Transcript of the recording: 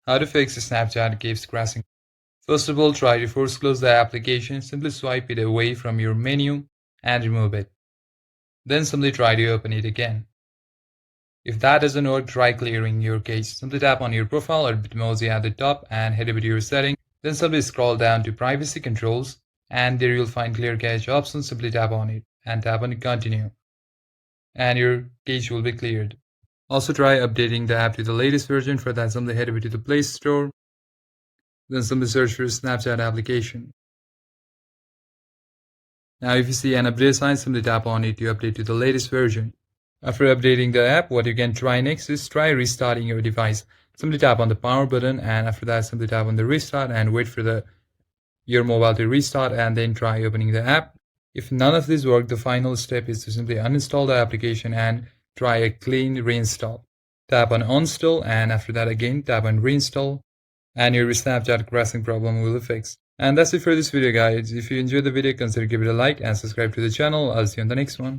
How to fix Snapchat keeps crashing. First of all, try to force close the application. Simply swipe it away from your menu and remove it. Then simply try to open it again. If that doesn't work, try clearing your cache. Simply tap on your profile or Bitmoji at the top and head over to your settings. Then simply scroll down to privacy controls and there you'll find clear cache option. Simply tap on it and tap on continue. And your cache will be cleared. Also try updating the app to the latest version. For that, simply head over to the Play Store. Then simply search for Snapchat application. Now if you see an update sign, simply tap on it to update to the latest version. After updating the app, what you can try next is try restarting your device. Simply tap on the power button and after that simply tap on the restart and wait for your mobile to restart and then try opening the app. If none of this work, the final step is to simply uninstall the application and try a clean reinstall. Tap on uninstall and after that again tap on reinstall and your Snapchat crashing problem will be fixed. And that's it for this video guys. If you enjoyed the video, consider give it a like and subscribe to the channel. I'll see you on the next one.